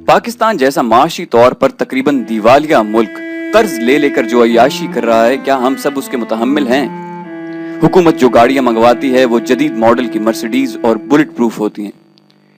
पाकिस्तान जैसा माशी तौर पर तकरीबन दिवालिया मुल्क कर्ज ले कर जो अय्याशी कर रहा है, क्या हम सब उसके मुतहम्मिल हैं? हुकूमत जो गाड़ियां मंगवाती है वो जदीद मॉडल की मर्सिडीज और बुलेट प्रूफ होती हैं।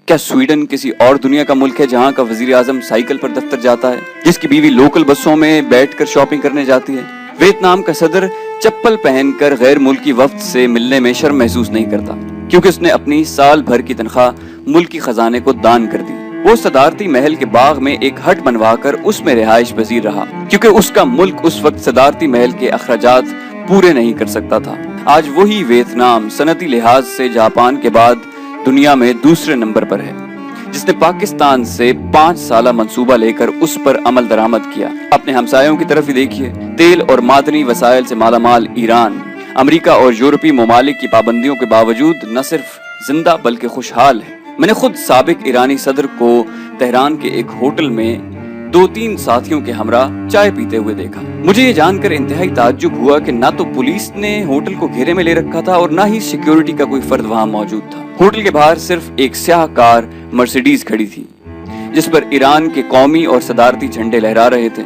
क्या स्वीडन किसी और दुनिया का मुल्क है जहां का वजीर आजम साइकिल पर दफ्तर जाता है, जिसकी बीवी लोकल बसों में बैठकर शॉपिंग करने जाती है? वियतनाम का सदर चप्पल पहनकर गैर मुल्की वफ्द से मिलने में शर्म महसूस नहीं करता, क्योंकि उसने अपनी साल भर की तनख्वाह मुल्की खजाने को दान कर दी। वो सदारती महल के बाग में एक हट बनवाकर उसमें रिहाइश पजीर रहा, क्योंकि उसका मुल्क उस वक्त सदारती महल के अखराजात पूरे नहीं कर सकता था। आज वही वियतनाम सनती लिहाज से जापान के बाद दुनिया में दूसरे नंबर पर है, जिसने पाकिस्तान से 5 साला मंसूबा लेकर उस पर अमल दरामद किया। अपने हमसायों की तरफ ही देखिए, तेल और मादनी वसाइल से मालामाल ईरान, अमेरिका और यूरोपीय ममालिक की पाबंदियों के बावजूद न सिर्फ जिंदा बल्कि खुशहाल है। मैंने खुद साबिक ईरानी सदर को तेहरान के एक होटल में 2-3 साथियों के हमरा चाय पीते हुए देखा। मुझे ये जानकर इंतहाई ताज्जुब हुआ कि ना तो पुलिस ने होटल को घेरे में ले रखा था और ना ही सिक्योरिटी का कोई फर्द वहां मौजूद था। होटल के बाहर सिर्फ एक स्याह कार मर्सिडीज खड़ी थी, जिस पर ईरान के कौमी और सदारती झंडे लहरा रहे थे।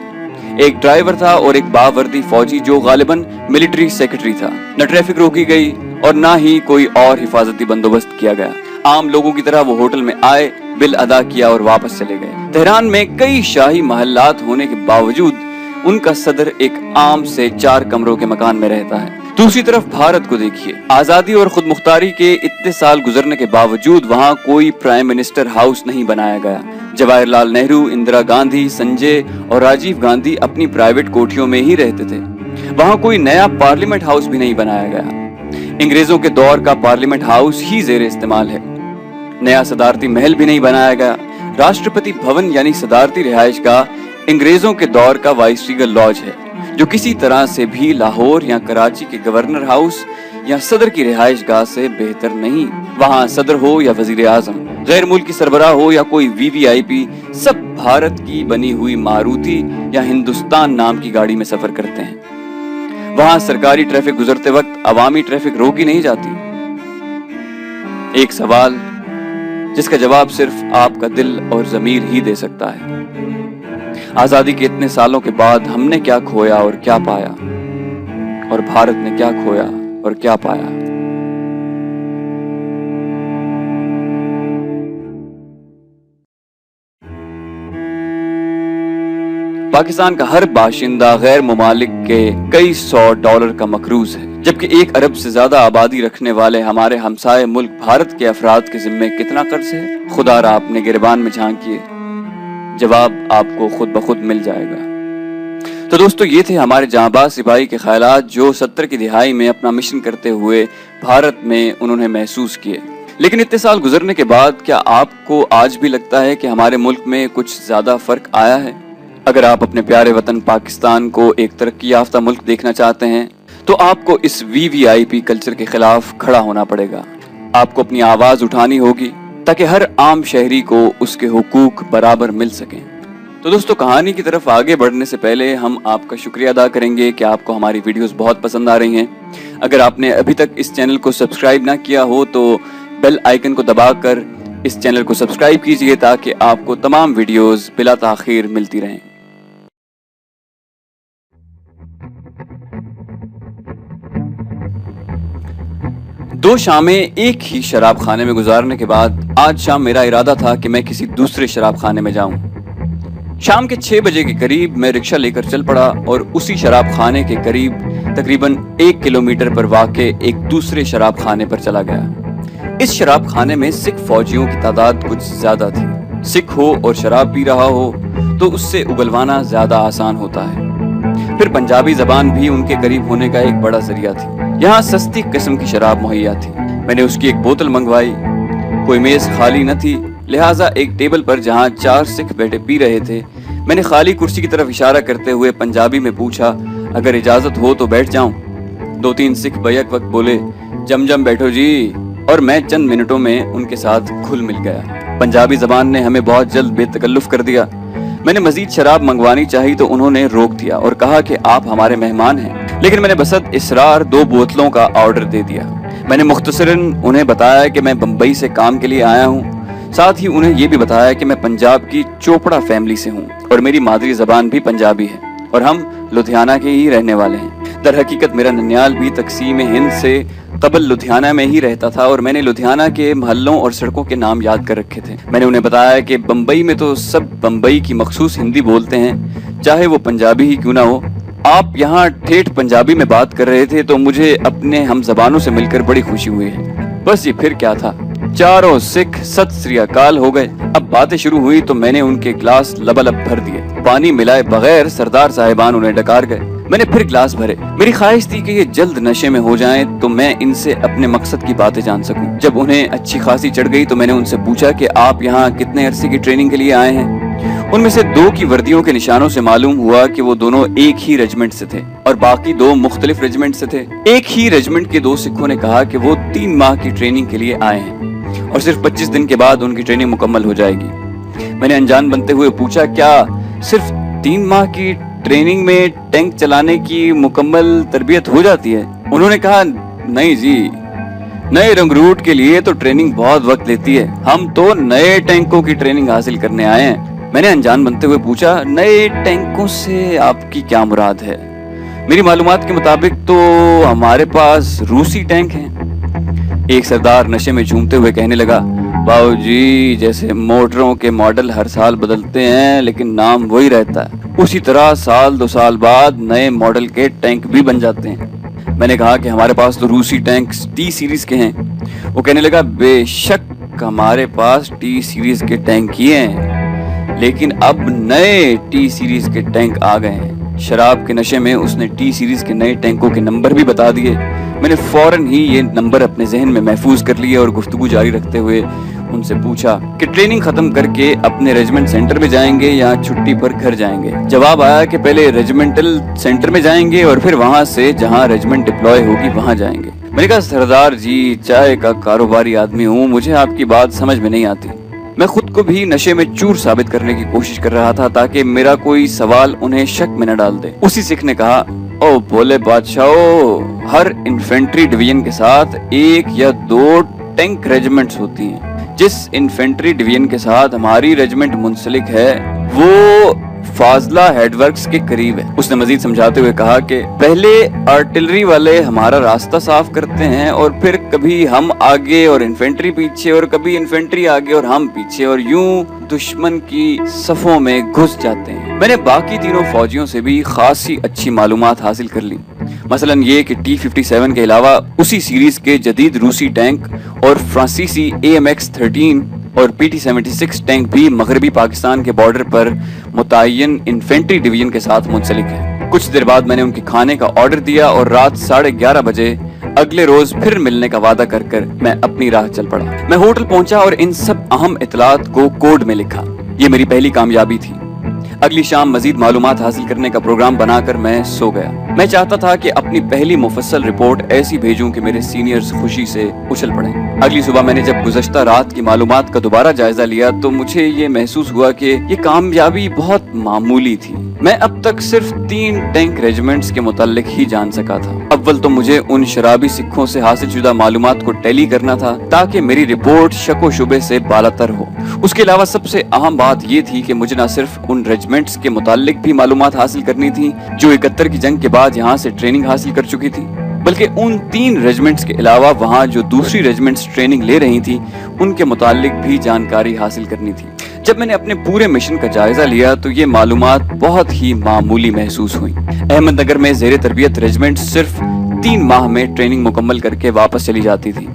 एक ड्राइवर था और एक बावर्दी फौजी जो गालिबन मिलिट्री सेक्रेटरी था। न ट्रैफिक रोकी गई और ना ही कोई और हिफाजती बंदोबस्त किया गया। आम लोगों की तरह वो होटल में आए, बिल अदा किया और वापस चले गए। तेहरान में कई शाही महल्लात होने के बावजूद उनका सदर एक आम से 4 कमरों के मकान में रहता है। दूसरी तरफ भारत को देखिए, आजादी और खुद मुख्तारी के इतने साल गुजरने के बावजूद वहाँ कोई प्राइम मिनिस्टर हाउस नहीं बनाया गया। जवाहरलाल नेहरू, इंदिरा गांधी, संजय और राजीव गांधी अपनी प्राइवेट कोठियों में ही रहते थे। वहाँ कोई नया पार्लियामेंट हाउस भी नहीं बनाया गया। अंग्रेजों के दौर का पार्लियामेंट हाउस ही जेर इस्तेमाल है। नया सदारती महल भी नहीं बनाया गया। राष्ट्रपति भवन यानी सदारती रिहाइश का अंग्रेजों के दौर का वाइसरीगल लॉज है, जो किसी तरह से भी लाहौर या कराची के गवर्नर हाउस या सदर की रिहाइश गाह से बेहतर नहीं। वहाँ सदर हो या वजीर आजम, गैर मुल्की सरबराह हो या कोई वीवीआईपी, सब भारत की बनी हुई मारुति या हिंदुस्तान नाम की गाड़ी में सफर करते हैं। वहाँ सरकारी ट्रैफिक गुजरते वक्त अवामी ट्रैफिक रोकी नहीं जाती। एक सवाल जिसका जवाब सिर्फ आपका दिल और ज़मीर ही दे सकता है। आजादी के इतने सालों के बाद हमने क्या खोया और क्या पाया, और भारत ने क्या खोया और क्या पाया? पाकिस्तान का हर बाशिंदा गैर मुमालिक के कई $100 का मकरूज है, जबकि 1 अरब से ज्यादा आबादी रखने वाले हमारे हमसाए मुल्क भारत के अफराद के जिम्मे कितना कर्ज है? खुदारा अपने गिरबान में झांकिए, जवाब आपको खुद ब खुद मिल जाएगा। तो दोस्तों, ये थे हमारे जांबाज सिपाही के ख्यालात जो 70 की दिहाई में अपना मिशन करते हुए भारत में उन्होंने महसूस किए। लेकिन इतने साल गुजरने के बाद क्या आपको आज भी लगता है कि हमारे मुल्क में कुछ ज्यादा फर्क आया है? अगर आप अपने प्यारे वतन पाकिस्तान को एक तरक्की याफ्ता मुल्क देखना चाहते हैं तो आपको इस वीवीआईपी कल्चर के खिलाफ खड़ा होना पड़ेगा। आपको अपनी आवाज उठानी होगी ताकि हर आम शहरी को उसके हुकूक बराबर मिल सकें। तो दोस्तों, कहानी की तरफ आगे बढ़ने से पहले हम आपका शुक्रिया अदा करेंगे कि आपको हमारी वीडियोस बहुत पसंद आ रही हैं। अगर आपने अभी तक इस चैनल को सब्सक्राइब ना किया हो तो बेल आइकन को दबाकर इस चैनल को सब्सक्राइब कीजिए ताकि आपको तमाम वीडियोस बिला ताखीर मिलती रहें। दो शामें एक ही शराब खाने में गुजारने के बाद आज शाम मेरा इरादा था कि मैं किसी दूसरे शराब खाने में जाऊं। शाम के 6 बजे के करीब मैं रिक्शा लेकर चल पड़ा और उसी शराब खाने के करीब तकरीबन 1 किलोमीटर पर वाक़े एक दूसरे शराब खाने पर चला गया। इस शराब खाने में सिख फौजियों की तादाद कुछ ज्यादा थी। सिख हो और शराब पी रहा हो तो उससे उगलवाना ज्यादा आसान होता है। फिर पंजाबी जबान भी उनके करीब होने का एक बड़ा जरिया थी। यहाँ सस्ती किस्म की शराब मुहैया थी। मैंने उसकी एक बोतल मंगवाई। कोई मेज खाली न थी, लिहाजा एक टेबल पर जहाँ 4 सिख बैठे पी रहे थे, मैंने खाली कुर्सी की तरफ इशारा करते हुए पंजाबी में पूछा, अगर इजाजत हो तो बैठ जाऊं। 2-3 सिख बैक वक्त बोले, जम बैठो जी, और मैं चंद मिनटों में उनके साथ घुल मिल गया। पंजाबी जबान ने हमें बहुत जल्द बेतकल्लुफ कर दिया। मैंने मजीद शराब मंगवानी चाहिए तो उन्होंने रोक दिया और कहा कि आप हमारे मेहमान हैं। लेकिन मैंने बसत इसरार 2 बोतलों का ऑर्डर दे दिया। मैंने मुख्तसरन उन्हें बताया कि मैं बम्बई से काम के लिए आया हूँ। ساتھ ہی انہیں یہ بھی بتایا کہ میں پنجاب کی چوپڑا فیملی سے ہوں اور میری مادری زبان بھی پنجابی ہے اور ہم لدھیانہ کے ہی رہنے والے ہیں۔ در حقیقت میرا ننیال بھی تقسیم ہند سے قبل لدھیانہ میں ہی رہتا تھا اور میں نے لدھیانہ کے محلوں اور سڑکوں کے نام یاد کر رکھے تھے۔ میں نے انہیں بتایا کہ بمبئی میں تو سب بمبئی کی مخصوص ہندی بولتے ہیں، چاہے وہ پنجابی ہی کیوں نہ ہو۔ آپ یہاں ٹھیٹھ پنجابی میں بات کر رہے تھے تو مجھے اپنے ہم زبانوں سے مل کر بڑی خوشی ہوئی ہے۔ بس یہ پھر کیا تھا، چاروں سکھ ست سری اکال ہو گئے۔ اب باتیں شروع ہوئی تو میں نے ان کے گلاس لبالب بھر دیے۔ پانی ملائے بغیر سردار صاحبان انہیں ڈکار گئے۔ میں نے پھر گلاس بھرے۔ میری خواہش تھی کہ یہ جلد نشے میں ہو جائیں تو میں ان سے اپنے مقصد کی باتیں جان سکوں۔ جب انہیں اچھی خاصی چڑھ گئی تو میں نے ان سے پوچھا کہ آپ یہاں کتنے عرصے کی ٹریننگ کے لیے آئے ہیں؟ ان میں سے 2 کی وردیوں کے نشانوں سے معلوم ہوا کہ وہ دونوں ایک ہی ریجمنٹ سے تھے اور باقی 2 مختلف ریجمنٹ سے تھے۔ ایک ہی ریجمنٹ کے 2 سکھوں نے کہا کہ وہ 3 ماہ کی ٹریننگ کے لیے آئے ہیں اور صرف 25 دن کے بعد ان کی ٹریننگ مکمل ہو جائے گی۔ میں نے انجان بنتے ہوئے پوچھا، کیا صرف 3 ماہ کی ٹریننگ میں ٹینک چلانے کی مکمل تربیت ہو جاتی ہے؟ انہوں نے کہا، نہیں جی، نئے رنگروٹ کے لیے تو ٹریننگ بہت وقت لیتی ہے، ہم تو نئے ٹینکوں کی ٹریننگ حاصل کرنے آئے ہیں۔ میں نے انجان بنتے ہوئے پوچھا، نئے ٹینکوں سے آپ کی کیا مراد ہے؟ میری معلومات کے مطابق تو ہمارے پاس روسی ٹینک ہیں۔ ایک سردار نشے میں جھومتے ہوئے کہنے لگا، باؤ جی، جیسے موٹروں کے ماڈل ہر سال بدلتے ہیں لیکن نام وہی رہتا ہے، اسی طرح سال 2 سال بعد نئے ماڈل کے ٹینک بھی بن جاتے ہیں۔ میں نے کہا کہ ہمارے پاس تو روسی ٹینک ٹی سیریز کے ہیں۔ وہ کہنے لگا، بے شک ہمارے پاس ٹی سیریز کے ٹینک ہی ہیں، لیکن اب نئے ٹی سیریز کے ٹینک آ گئے ہیں۔ شراب کے نشے میں اس نے ٹی سیریز کے نئے ٹینکوں کے نمبر بھی بتا دیے۔ میں نے فوراً ہی یہ نمبر اپنے ذہن میں محفوظ کر لیے اور گفتگو جاری رکھتے ہوئے ان سے پوچھا کہ ٹریننگ ختم کر کے اپنے ریجمنٹ سینٹر میں جائیں گے یا چھٹی پر گھر جائیں گے؟ جواب آیا کہ پہلے ریجمنٹل سینٹر میں جائیں گے اور پھر وہاں سے جہاں ریجمنٹ ڈپلوائے ہوگی وہاں جائیں گے۔ میں نے کہا، سردار جی، چائے کا کاروباری آدمی ہوں، مجھے آپ کی بات سمجھ میں نہیں آتی۔ میں خود کو بھی نشے میں چور ثابت کرنے کی کوشش کر رہا تھا تاکہ میرا کوئی سوال انہیں شک میں نہ ڈال دے۔ اسی سکھ نے کہا، او بھولے بادشاہو، ہر انفینٹری ڈویژن کے ساتھ 1 یا 2 ٹینک ریجمنٹس ہوتی ہیں۔ جس انفینٹری ڈویژن کے ساتھ ہماری ریجمنٹ منسلک ہے وہ فاضلہ ہیڈ ورکس کے قریب ہے۔ اس نے مزید سمجھاتے ہوئے کہا کہ پہلے آرٹلری والے ہمارا راستہ صاف کرتے ہیں اور پھر کبھی ہم آگے اور انفینٹری پیچھے اور کبھی انفینٹری آگے اور ہم پیچھے اور یوں دشمن کی صفوں میں گھس جاتے ہیں۔ میں نے باقی تینوں فوجیوں سے بھی خاصی اچھی معلومات حاصل کر لی، مثلاً یہ کہ T-57 کے علاوہ اسی سیریز کے جدید روسی ٹینک اور فرانسیسی AMX-13 اور PT-76 ٹینک بھی مغربی پاکستان کے بارڈر پر متعین انفینٹری ڈویژن کے ساتھ منسلک ہے۔ کچھ دیر بعد میں نے ان کے کھانے کا آرڈر دیا اور رات 11:30 بجے اگلے روز پھر ملنے کا وعدہ کر کر میں اپنی راہ چل پڑا۔ میں ہوٹل پہنچا اور ان سب اہم اطلاعات کو کوڈ میں لکھا۔ یہ میری پہلی کامیابی تھی۔ اگلی شام مزید معلومات حاصل کرنے کا پروگرام بنا کر میں سو گیا۔ میں چاہتا تھا کہ اپنی پہلی مفصل رپورٹ ایسی بھیجوں کہ میرے سینئرز خوشی سے اچھل پڑیں۔ اگلی صبح میں نے جب گزشتہ رات کی معلومات کا دوبارہ جائزہ لیا تو مجھے یہ محسوس ہوا کہ یہ کامیابی بہت معمولی تھی۔ میں اب تک صرف 3 ٹینک ریجمنٹس کے متعلق ہی جان سکا تھا۔ اول تو مجھے ان شرابی سکھوں سے حاصل شدہ معلومات کو ٹیلی کرنا تھا تاکہ میری رپورٹ شک و شبے سے بالاتر ہو۔ اس کے علاوہ سب سے اہم بات یہ تھی کہ مجھے نہ صرف ان ریجمنٹس کے متعلق بھی معلومات حاصل کرنی تھی جو 71 کی جنگ کے بعد یہاں سے ٹریننگ حاصل کر چکی تھی، بلکہ ان 3 ریجمنٹس کے علاوہ وہاں جو دوسری ریجمنٹس ٹریننگ لے رہی تھی ان کے متعلق بھی جانکاری حاصل کرنی تھی۔ جب میں نے اپنے پورے مشن کا جائزہ لیا تو یہ معلومات بہت ہی معمولی محسوس ہوئیں۔ احمد نگر میں زیر تربیت ریجمنٹ صرف 3 ماہ میں ٹریننگ مکمل کر کے واپس چلی جاتی تھی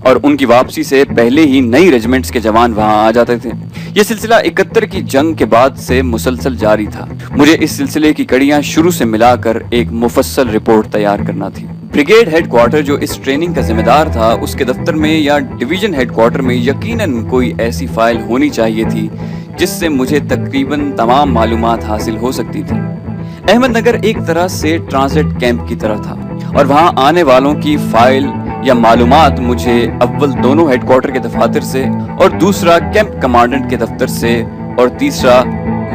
اور ان کی واپسی سے پہلے ہی نئی ریجمنٹس کے جوان وہاں آ جاتے تھے۔ یہ سلسلہ 71 کی جنگ کے بعد سے مسلسل جاری تھا۔ مجھے اس سلسلے کی کڑیاں شروع سے ملا کر ایک مفصل رپورٹ تیار کرنا تھی۔ بریگیڈ ہیڈ کوارٹر جو اس ٹریننگ کا ذمہ دار تھا، اس کے دفتر میں یا ڈویژن ہیڈ کوارٹر میں یقیناً کوئی ایسی فائل ہونی چاہیے تھی جس سے مجھے تقریباً تمام معلومات حاصل ہو سکتی تھی۔ احمد نگر ایک طرح سے ٹرانزٹ کیمپ کی طرح تھا اور وہاں آنے والوں کی فائل یا معلومات مجھے اول دونوں ہیڈ کوارٹر کے دفاتر سے اور دوسرا کیمپ کمانڈنٹ کے دفتر سے اور تیسرا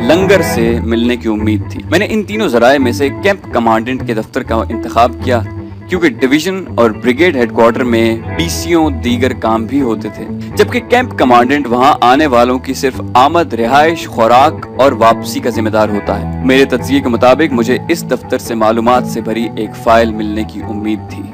لنگر سے ملنے کی امید تھی۔ میں نے ان تینوں ذرائع میں سے کیمپ کمانڈنٹ کے دفتر کا انتخاب کیا क्योंकि डिवीजन और ब्रिगेड हेडक्वार्टर में पीसीओ दीगर काम भी होते थे, जबकि कैंप कमांडेंट वहां आने वालों की सिर्फ आमद, रिहाइश, खुराक और वापसी का जिम्मेदार होता है। मेरे तज्जिये के मुताबिक मुझे इस दफ्तर से मालूमात से भरी एक फाइल मिलने की उम्मीद थी।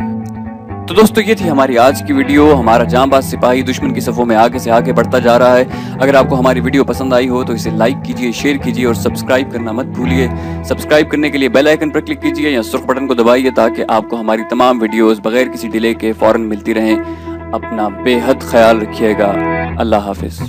तो दोस्तों, ये थी हमारी आज की वीडियो। हमारा जांबाज सिपाही दुश्मन की सफ़ों में आगे से आगे बढ़ता जा रहा है। अगर आपको हमारी वीडियो पसंद आई हो तो इसे लाइक कीजिए, शेयर कीजिए और सब्सक्राइब करना मत भूलिए। सब्सक्राइब करने के लिए बेल आइकन पर क्लिक कीजिए या सुर्ख बटन को दबाइए ताकि आपको हमारी तमाम वीडियोस बगैर किसी डिले के फौरन मिलती रहें। अपना बेहद ख्याल रखिएगा। अल्लाह हाफिज़।